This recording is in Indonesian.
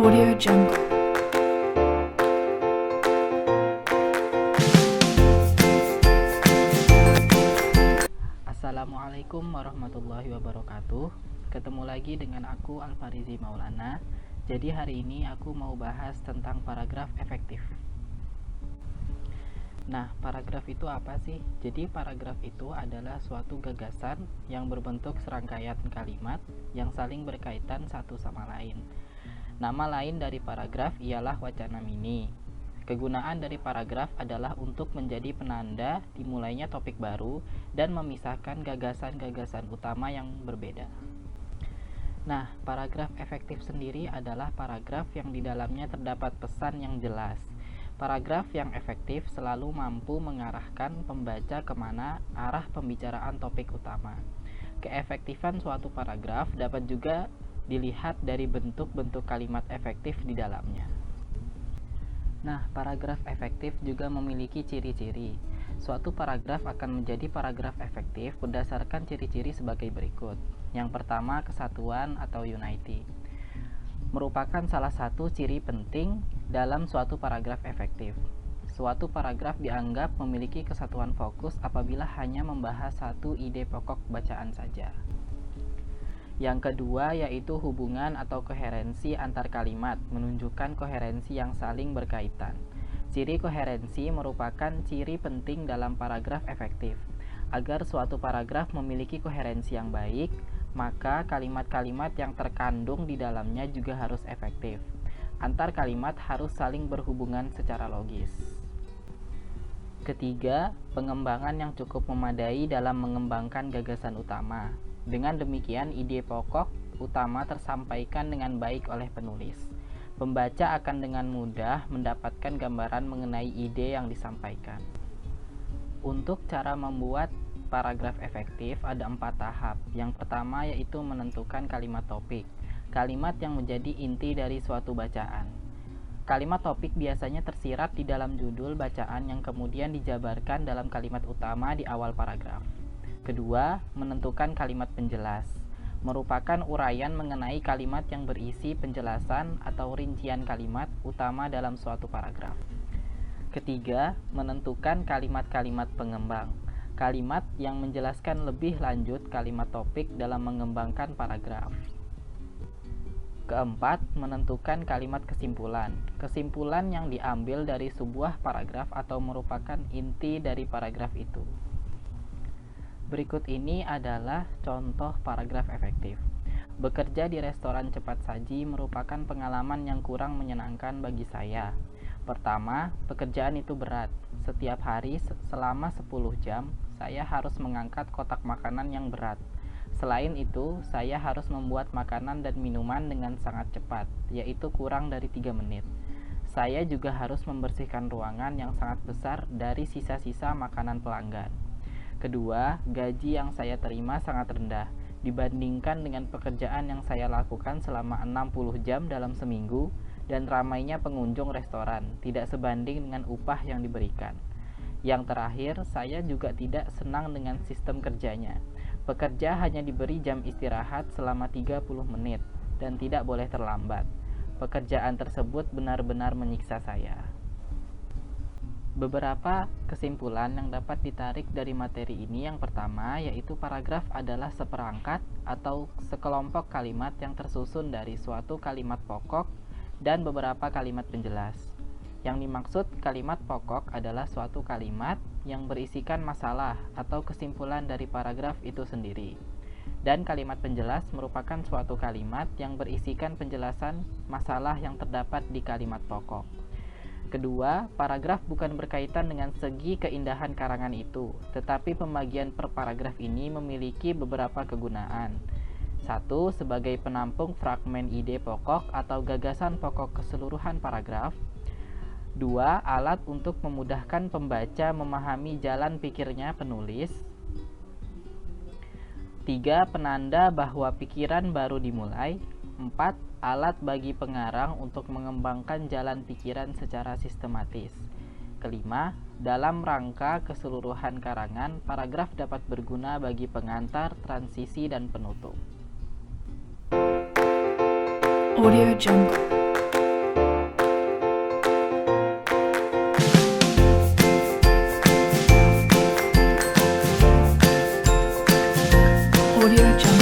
Audio Jungle. Assalamualaikum warahmatullahi wabarakatuh. Ketemu lagi dengan aku Alfarizi Maulana. Jadi hari ini aku mau bahas tentang paragraf efektif. Nah, paragraf itu apa sih? Jadi paragraf itu adalah suatu gagasan yang berbentuk serangkaian kalimat yang saling berkaitan satu sama lain. Nama lain dari paragraf ialah wacana mini. Kegunaan dari paragraf adalah untuk menjadi penanda dimulainya topik baru dan memisahkan gagasan-gagasan utama yang berbeda. Nah, paragraf efektif sendiri adalah paragraf yang di dalamnya terdapat pesan yang jelas. Paragraf yang efektif selalu mampu mengarahkan pembaca kemana arah pembicaraan topik utama. Keefektifan suatu paragraf dapat juga dilihat dari bentuk-bentuk kalimat efektif di dalamnya. Nah, paragraf efektif juga memiliki ciri-ciri. Suatu paragraf akan menjadi paragraf efektif berdasarkan ciri-ciri sebagai berikut. Yang pertama, kesatuan atau unity merupakan salah satu ciri penting dalam suatu paragraf efektif. Suatu paragraf dianggap memiliki kesatuan fokus apabila hanya membahas satu ide pokok bacaan saja. Yang kedua yaitu hubungan atau koherensi antar kalimat, menunjukkan koherensi yang saling berkaitan. Ciri koherensi merupakan ciri penting dalam paragraf efektif. Agar suatu paragraf memiliki koherensi yang baik, maka kalimat-kalimat yang terkandung di dalamnya juga harus efektif. Antar kalimat harus saling berhubungan secara logis. Ketiga, pengembangan yang cukup memadai dalam mengembangkan gagasan utama. Dengan demikian, ide pokok utama tersampaikan dengan baik oleh penulis. Pembaca akan dengan mudah mendapatkan gambaran mengenai ide yang disampaikan. Untuk cara membuat paragraf efektif ada 4 tahap. Yang pertama yaitu menentukan kalimat topik, kalimat yang menjadi inti dari suatu bacaan. Kalimat topik biasanya tersirat di dalam judul bacaan yang kemudian dijabarkan dalam kalimat utama di awal paragraf. Kedua, menentukan kalimat penjelas, merupakan uraian mengenai kalimat yang berisi penjelasan atau rincian kalimat utama dalam suatu paragraf. Ketiga, menentukan kalimat-kalimat pengembang, kalimat yang menjelaskan lebih lanjut kalimat topik dalam mengembangkan paragraf. Keempat, menentukan kalimat kesimpulan, kesimpulan yang diambil dari sebuah paragraf atau merupakan inti dari paragraf itu. Berikut ini adalah contoh paragraf efektif. Bekerja di restoran cepat saji merupakan pengalaman yang kurang menyenangkan bagi saya. Pertama, pekerjaan itu berat. Setiap hari selama 10 jam, saya harus mengangkat kotak makanan yang berat. Selain itu, saya harus membuat makanan dan minuman dengan sangat cepat, yaitu kurang dari 3 menit. Saya juga harus membersihkan ruangan yang sangat besar dari sisa-sisa makanan pelanggan. Kedua, gaji yang saya terima sangat rendah dibandingkan dengan pekerjaan yang saya lakukan selama 60 jam dalam seminggu, dan ramainya pengunjung restoran tidak sebanding dengan upah yang diberikan. Yang terakhir, saya juga tidak senang dengan sistem kerjanya. Pekerja hanya diberi jam istirahat selama 30 menit dan tidak boleh terlambat. Pekerjaan tersebut benar-benar menyiksa saya. Beberapa kesimpulan yang dapat ditarik dari materi ini yang pertama yaitu paragraf adalah seperangkat atau sekelompok kalimat yang tersusun dari suatu kalimat pokok dan beberapa kalimat penjelas. Yang dimaksud kalimat pokok adalah suatu kalimat yang berisikan masalah atau kesimpulan dari paragraf itu sendiri. Dan kalimat penjelas merupakan suatu kalimat yang berisikan penjelasan masalah yang terdapat di kalimat pokok. Kedua, paragraf bukan berkaitan dengan segi keindahan karangan itu, tetapi pembagian per paragraf ini memiliki beberapa kegunaan. 1. Sebagai penampung fragmen ide pokok atau gagasan pokok keseluruhan paragraf. 2. Alat untuk memudahkan pembaca memahami jalan pikirnya penulis. 3. Penanda bahwa pikiran baru dimulai. 4. Alat bagi pengarang untuk mengembangkan jalan pikiran secara sistematis. Kelima, dalam rangka keseluruhan karangan, paragraf dapat berguna bagi pengantar, transisi, dan penutup. Audio Jungle. Audio Jungle.